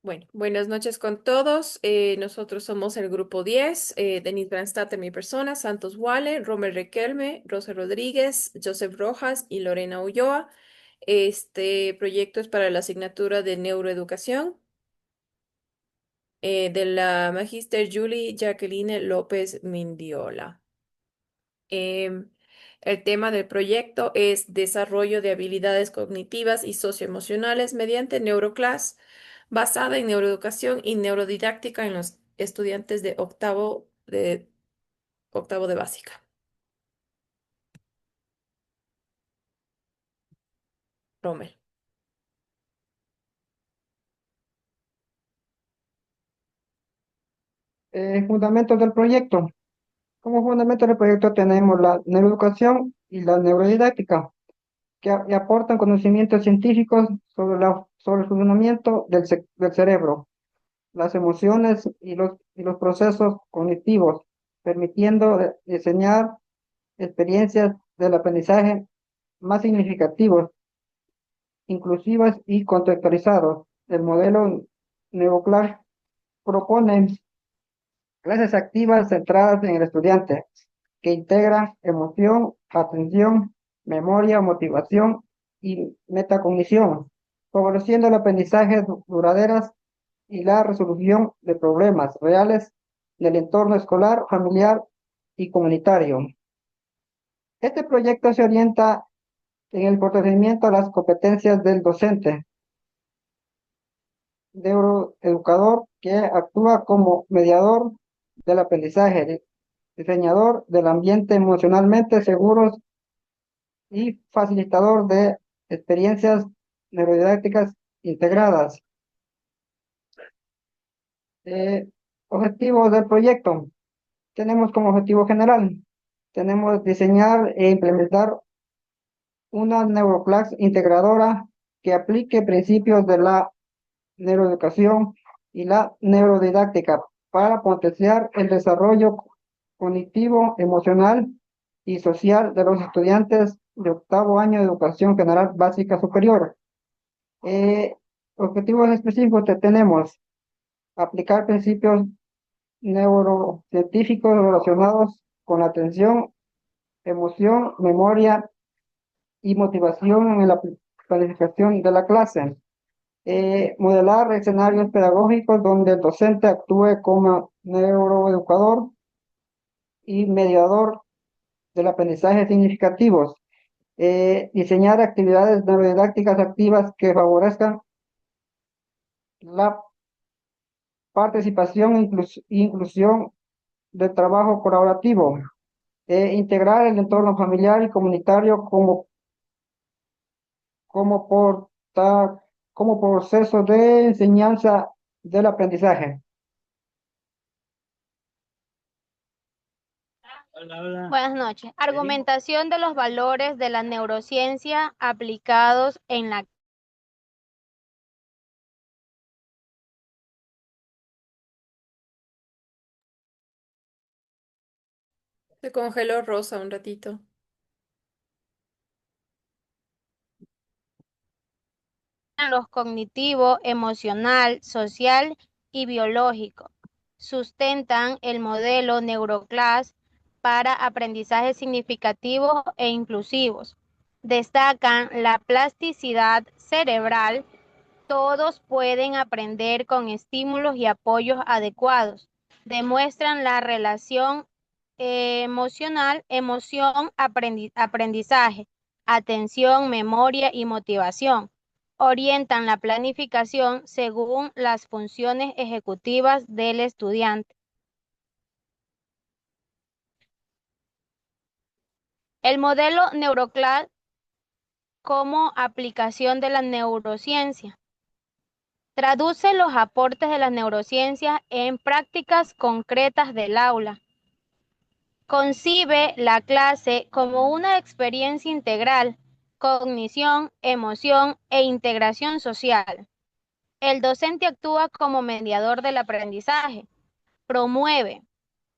Bueno, buenas noches con todos. Nosotros somos el grupo 10, Denise Brandstatter, mi persona, Santos Wale, Romer Requelme, Rosa Rodríguez, Joseph Rojas y Lorena Ulloa. Este proyecto es para la asignatura de neuroeducación de la Magíster Julie Jacqueline López Mindiola. Em, el tema del proyecto es desarrollo de habilidades cognitivas y socioemocionales mediante Neuroclass, basada en neuroeducación y neurodidáctica en los estudiantes de octavo de básica. Rommel. Fundamentos del proyecto. Como fundamento del proyecto tenemos la neuroeducación y la neurodidáctica, que aportan conocimientos científicos sobre el funcionamiento del cerebro, las emociones y los procesos cognitivos, permitiendo diseñar experiencias del aprendizaje más significativos, inclusivas y contextualizados. El modelo Neuroclass propone clases activas centradas en el estudiante, que integran emoción, atención, memoria, motivación y metacognición, favoreciendo el aprendizaje duraderas y la resolución de problemas reales del entorno escolar, familiar y comunitario. Este proyecto se orienta en el fortalecimiento de las competencias del docente, neuroeducador, que actúa como mediador del aprendizaje, diseñador del ambiente emocionalmente seguros y facilitador de experiencias neurodidácticas integradas. Eh, Objetivos del proyecto. Tenemos como objetivo general, tenemos diseñar e implementar una neuroclass integradora que aplique principios de la neuroeducación y la neurodidáctica para potenciar el desarrollo cognitivo, emocional y social de los estudiantes de octavo año de educación general básica superior. Eh, Objetivos específicos que tenemos: aplicar principios neurocientíficos relacionados con la atención, emoción, memoria y motivación en la planificación de la clase. Modelar escenarios pedagógicos donde el docente actúe como neuroeducador y mediador del aprendizaje significativos. Diseñar actividades neurodidácticas activas que favorezcan la participación e inclusión del trabajo colaborativo. Integrar el entorno familiar y comunitario como, porta- como proceso de enseñanza del aprendizaje. Buenas noches. Argumentación de los valores de la neurociencia aplicados en la... Se congeló Rosa un ratito. los cognitivo, emocional, social y biológico. Sustentan el modelo Neuroclass para aprendizajes significativos e inclusivos. Destacan la plasticidad cerebral. Todos pueden aprender con estímulos y apoyos adecuados. Demuestran la relación emocional, emoción, aprendizaje, atención, memoria y motivación. Orientan la planificación según las funciones ejecutivas del estudiante. El modelo Neuroclass como aplicación de la neurociencia. Traduce los aportes de la neurociencia en prácticas concretas del aula. Concibe la clase como una experiencia integral, cognición, emoción e integración social. El docente actúa como mediador del aprendizaje, promueve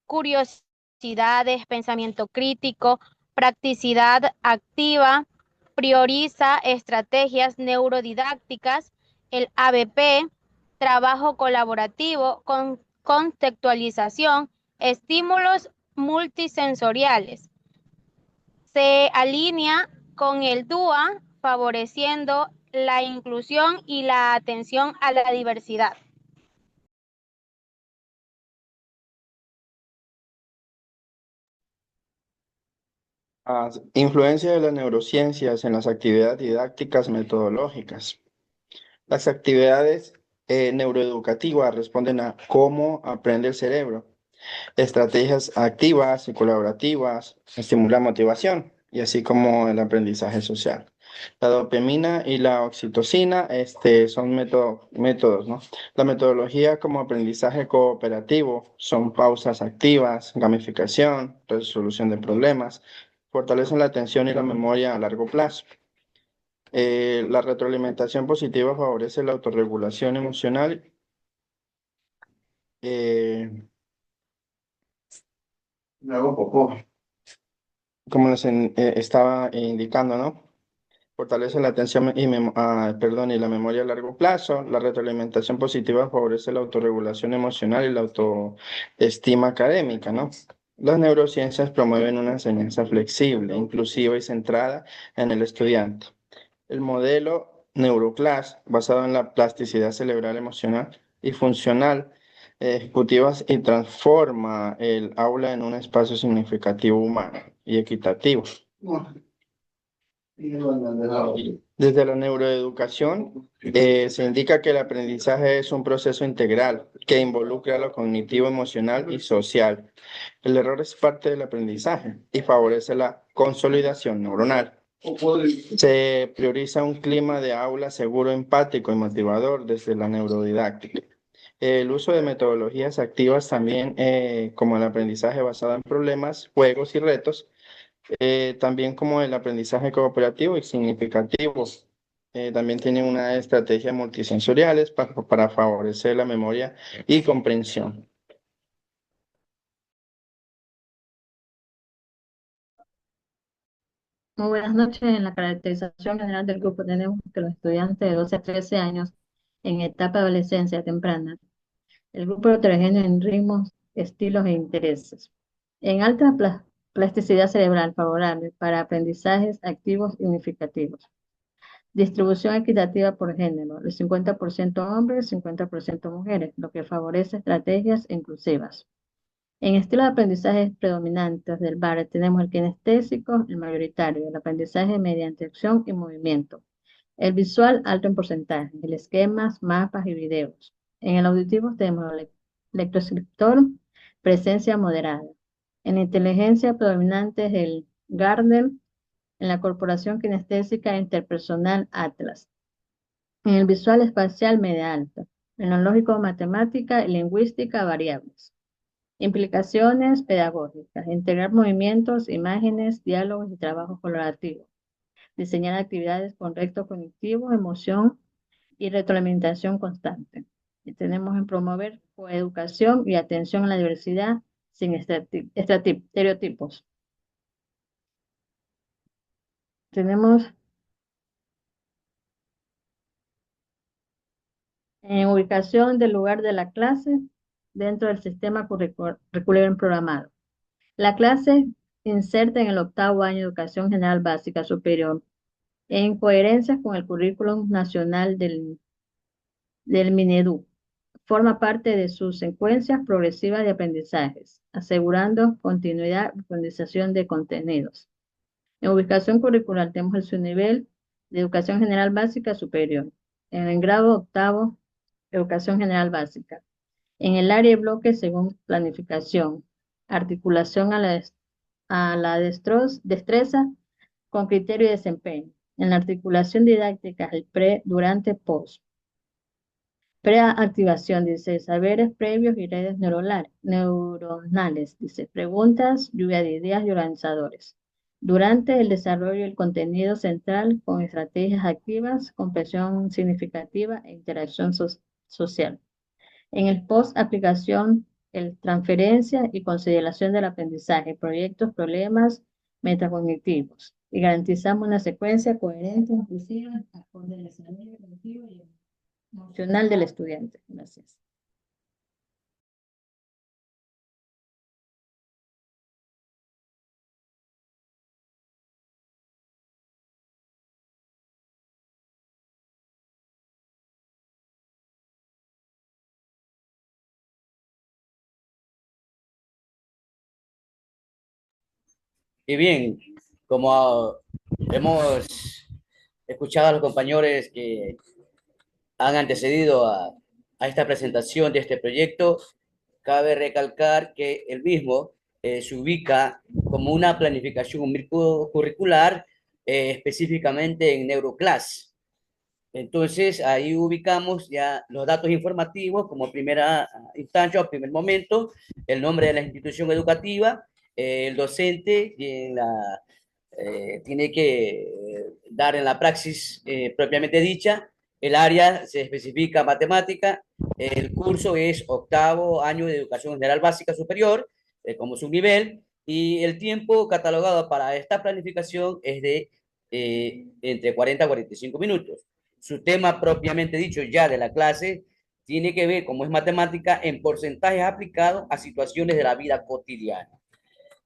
curiosidades, pensamiento crítico, practicidad activa, prioriza estrategias neurodidácticas, el ABP, trabajo colaborativo, contextualización, estímulos multisensoriales. Se alinea con el DUA, favoreciendo la inclusión y la atención a la diversidad. Influencia de las neurociencias en las actividades didácticas metodológicas. Las actividades neuroeducativas responden a cómo aprende el cerebro. Estrategias activas y colaborativas estimulan motivación y así como el aprendizaje social. La dopamina y la oxitocina son métodos, ¿no? La metodología como aprendizaje cooperativo son pausas activas, gamificación, resolución de problemas, fortalecen la atención y la memoria a largo plazo. La retroalimentación positiva favorece la autorregulación emocional. Me hago popó. Como estaba indicando, ¿no? Fortalece la atención y la memoria a largo plazo. La retroalimentación positiva favorece la autorregulación emocional y la autoestima académica, ¿no? Las neurociencias promueven una enseñanza flexible, inclusiva y centrada en el estudiante. El modelo NeuroClass, basado en la plasticidad cerebral emocional y funcional, ejecutivas y transforma el aula en un espacio significativo humano y equitativo. Desde la neuroeducación se indica que el aprendizaje es un proceso integral que involucra lo cognitivo, emocional y social. El error es parte del aprendizaje y favorece la consolidación neuronal. Se prioriza un clima de aula seguro, empático y motivador desde la neurodidáctica. El uso de metodologías activas también, como el aprendizaje basado en problemas, juegos y retos, también como el aprendizaje cooperativo y significativo. También tienen una estrategia multisensoriales para favorecer la memoria y comprensión. Muy buenas noches. En la caracterización general del grupo tenemos que los estudiantes de 12 a 13 años en etapa de adolescencia temprana, el grupo heterogéneo en ritmos, estilos e intereses. En alta plasticidad cerebral favorable para aprendizajes activos y unificativos. Distribución equitativa por género, el 50% hombres, 50% mujeres, lo que favorece estrategias inclusivas. En estilo de aprendizaje predominantes del BART tenemos el kinestésico, el mayoritario, el aprendizaje mediante acción y movimiento. El visual alto en porcentaje, el esquemas, mapas y videos. En el auditivo tenemos el lectoescritor, presencia moderada. En la inteligencia predominante es el Gardner, en la corporación kinestésica interpersonal Atlas. En el visual espacial media alta. En lo lógico matemática y lingüística variables. Implicaciones pedagógicas, integrar movimientos, imágenes, diálogos y trabajo colaborativo. Diseñar actividades con reto cognitivo, emoción y retroalimentación constante. Y tenemos en promover coeducación y atención a la diversidad sin estereotipos. Tenemos en ubicación del lugar de la clase dentro del sistema curricular programado. La clase inserta en el octavo año de Educación General Básica Superior en coherencia con el currículum nacional del Minedu. Forma parte de sus secuencias progresivas de aprendizajes, asegurando continuidad y profundización de contenidos. En ubicación curricular tenemos el subnivel de Educación General Básica Superior. En el grado octavo, Educación General Básica. En el área y bloque según planificación. Articulación a la destreza con criterio y desempeño. En la articulación didáctica, el pre, durante, post. Preactivación, dice, saberes previos y redes neuronales, dice, preguntas, lluvia de ideas y organizadores. Durante el desarrollo del contenido central con estrategias activas, comprensión significativa e interacción social. En el post aplicación, el transferencia y consideración del aprendizaje, proyectos, problemas, metacognitivos. Y garantizamos una secuencia coherente, inclusiva, acorde al desarrollo cognitivo y emocional del estudiante. Gracias. Y bien, como hemos escuchado a los compañeros que han antecedido a esta presentación de este proyecto, cabe recalcar que el mismo se ubica como una planificación curricular específicamente en Neuroclass. Entonces, ahí ubicamos ya los datos informativos como primera instancia o primer momento, el nombre de la institución educativa, el docente tiene que dar en la praxis propiamente dicha, el área se especifica matemática, el curso es octavo año de educación general básica superior, como su nivel, y el tiempo catalogado para esta planificación es de entre 40 a 45 minutos. Su tema propiamente dicho ya de la clase tiene que ver, como es matemática, en porcentajes aplicados a situaciones de la vida cotidiana.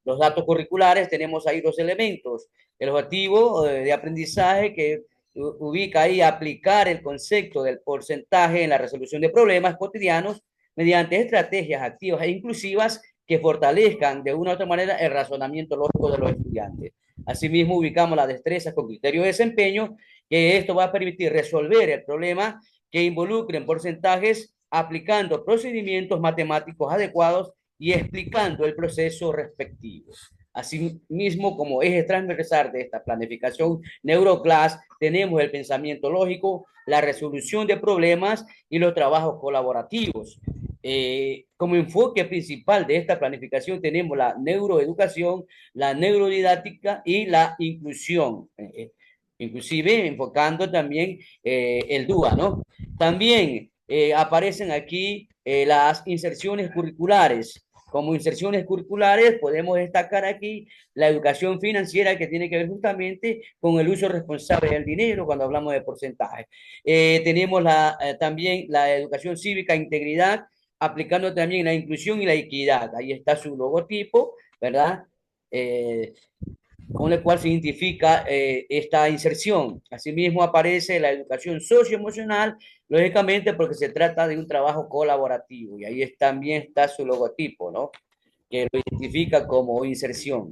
Los datos curriculares, tenemos ahí dos elementos. El objetivo de aprendizaje que ubica ahí aplicar el concepto del porcentaje en la resolución de problemas cotidianos mediante estrategias activas e inclusivas que fortalezcan de una u otra manera el razonamiento lógico de los estudiantes. Asimismo, ubicamos las destrezas con criterio de desempeño, que esto va a permitir resolver el problema que involucren porcentajes aplicando procedimientos matemáticos adecuados y explicando el proceso respectivo. Asimismo, como eje transversal de esta planificación Neuroclass, tenemos el pensamiento lógico, la resolución de problemas y los trabajos colaborativos. Como enfoque principal de esta planificación tenemos la neuroeducación, la neurodidáctica y la inclusión. Inclusive enfocando también el DUA, ¿no? También aparecen aquí las inserciones curriculares. Como inserciones curriculares podemos destacar aquí la educación financiera, que tiene que ver justamente con el uso responsable del dinero cuando hablamos de porcentaje. Tenemos también la educación cívica, integridad, aplicando también la inclusión y la equidad. Ahí está su logotipo, ¿verdad? Con el cual se identifica esta inserción. Asimismo aparece la educación socioemocional, lógicamente porque se trata de un trabajo colaborativo, y ahí también está su logotipo, ¿no? Que lo identifica como inserción.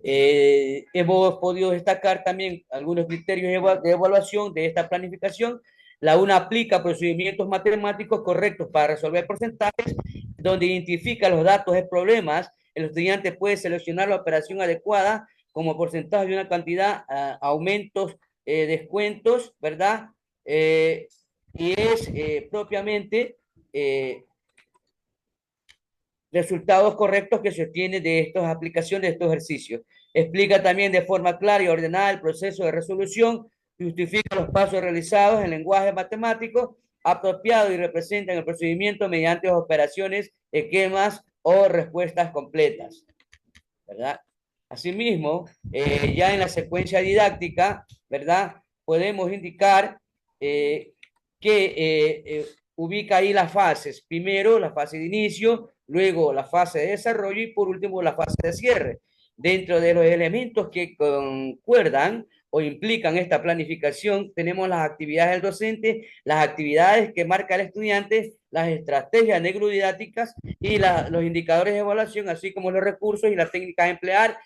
Hemos podido destacar también algunos criterios de evaluación de esta planificación. La UNA aplica procedimientos matemáticos correctos para resolver porcentajes, donde identifica los datos de problemas. El estudiante puede seleccionar la operación adecuada como porcentaje de una cantidad, aumentos, descuentos, ¿verdad? Y es propiamente resultados correctos que se obtienen de estas aplicaciones, de estos ejercicios. Explica también de forma clara y ordenada el proceso de resolución, justifica los pasos realizados en lenguaje matemático apropiado y representan el procedimiento mediante operaciones, esquemas o respuestas completas, ¿verdad? Asimismo, ya en la secuencia didáctica, ¿verdad? Podemos indicar que ubica ahí las fases. Primero, la fase de inicio, luego la fase de desarrollo y por último la fase de cierre. Dentro de los elementos que concuerdan o implican esta planificación, tenemos las actividades del docente, las actividades que marca el estudiante, las estrategias neurodidácticas y los indicadores de evaluación, así como los recursos y las técnicas a emplear,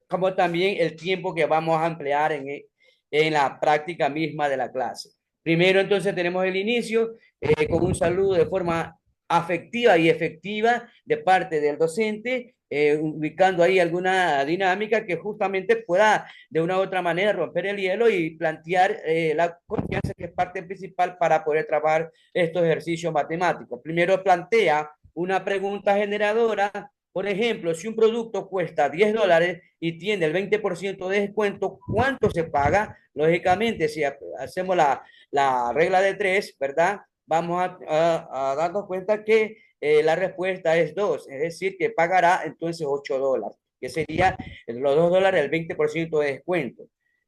como también el tiempo que vamos a emplear en la práctica misma de la clase. Primero, entonces, tenemos el inicio con un saludo de forma afectiva y efectiva de parte del docente, ubicando ahí alguna dinámica que justamente pueda de una u otra manera romper el hielo y plantear la confianza, que es parte principal para poder trabajar estos ejercicios matemáticos. Primero plantea una pregunta generadora. Por ejemplo, si un producto cuesta $10 y tiene el 20% de descuento, ¿cuánto se paga? Lógicamente, si hacemos la regla de 3, ¿verdad? Vamos a darnos cuenta que la respuesta es 2, es decir, que pagará entonces $8, que sería los $2 el 20% de descuento.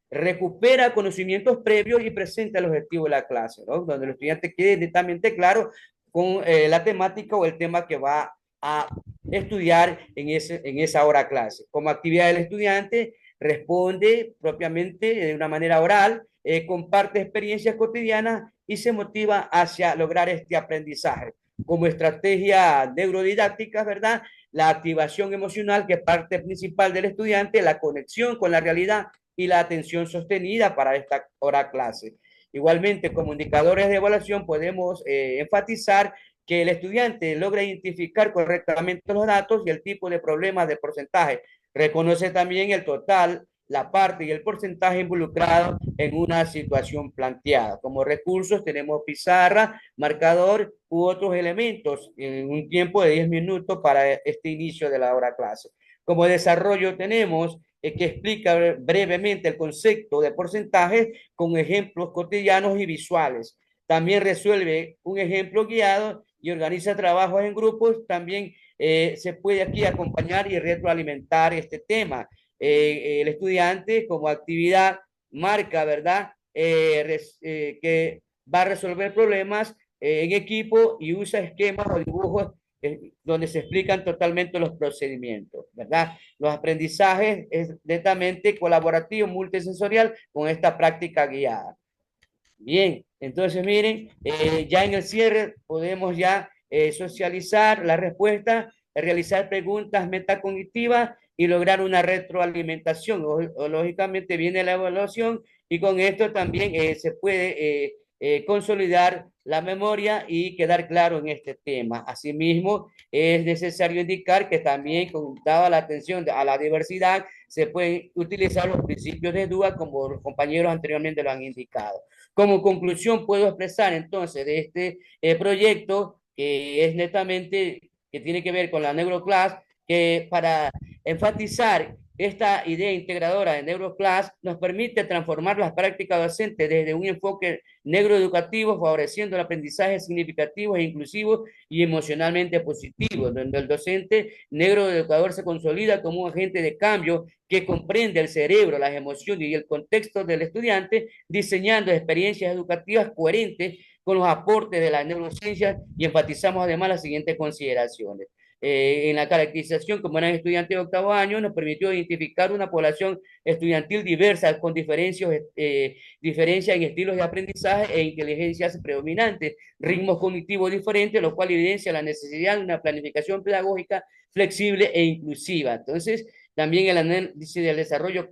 recupera conocimientos previos y presenta el objetivo de la clase, ¿no? Donde el estudiante quede netamente claro con la temática o el tema que va a estudiar en esa hora clase. Como actividad del estudiante, responde propiamente de una manera oral, comparte experiencias cotidianas y se motiva hacia lograr este aprendizaje. Como estrategia neurodidáctica, ¿verdad? La activación emocional, que es parte principal del estudiante, la conexión con la realidad y la atención sostenida para esta hora clase. Igualmente, como indicadores de evaluación, podemos enfatizar que el estudiante logra identificar correctamente los datos y el tipo de problemas de porcentaje. Reconoce también el total, la parte y el porcentaje involucrado en una situación planteada. Como recursos tenemos pizarra, marcador u otros elementos en un tiempo de 10 minutos para este inicio de la hora clase. Como desarrollo tenemos que explica brevemente el concepto de porcentaje con ejemplos cotidianos y visuales. También resuelve un ejemplo guiado y organiza trabajos en grupos. También se puede aquí acompañar y retroalimentar este tema. El estudiante como actividad marca, ¿verdad? Que va a resolver problemas en equipo y usa esquemas o dibujos donde se explican totalmente los procedimientos, ¿verdad? Los aprendizajes es netamente colaborativo, multisensorial con esta práctica guiada. Bien, entonces miren, ya en el cierre podemos ya socializar la respuesta, realizar preguntas metacognitivas y lograr una retroalimentación. Lógicamente viene la evaluación y con esto también se puede consolidar la memoria y quedar claro en este tema. Asimismo, es necesario indicar que también, dada la atención a la diversidad, se pueden utilizar los principios de duda como los compañeros anteriormente lo han indicado. Como conclusión, puedo expresar entonces de este proyecto que es netamente, que tiene que ver con la Neuroclass, que para enfatizar esta idea integradora de Neuroclass nos permite transformar las prácticas docentes desde un enfoque neuroeducativo, favoreciendo el aprendizaje significativo e inclusivo y emocionalmente positivo, donde el docente neuroeducador se consolida como un agente de cambio que comprende el cerebro, las emociones y el contexto del estudiante, diseñando experiencias educativas coherentes con los aportes de las neurociencias, y enfatizamos además las siguientes consideraciones. En la caracterización como eran estudiantes de octavo año, nos permitió identificar una población estudiantil diversa con diferencias en estilos de aprendizaje e inteligencias predominantes, ritmos cognitivos diferentes, lo cual evidencia la necesidad de una planificación pedagógica flexible e inclusiva. Entonces, también el análisis del desarrollo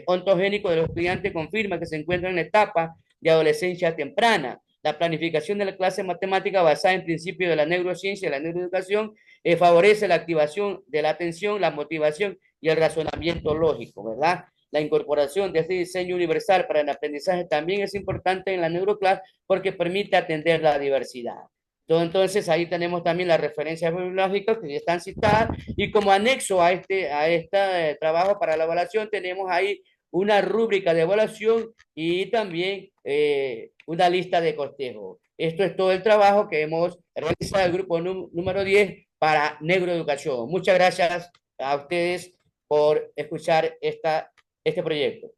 ontogénico de los estudiantes confirma que se encuentran en la etapa de adolescencia temprana. La planificación de la clase matemática basada en principios de la neurociencia y la neuroeducación favorece la activación de la atención, la motivación y el razonamiento lógico, ¿verdad? La incorporación de este diseño universal para el aprendizaje también es importante en la Neuroclass porque permite atender la diversidad. Entonces ahí tenemos también las referencias bibliográficas que ya están citadas, y como anexo a este trabajo para la evaluación tenemos ahí una rúbrica de evaluación y también una lista de cotejo. Esto es todo el trabajo que hemos realizado el grupo número 10 para Neuroeducación. Muchas gracias a ustedes por escuchar este proyecto.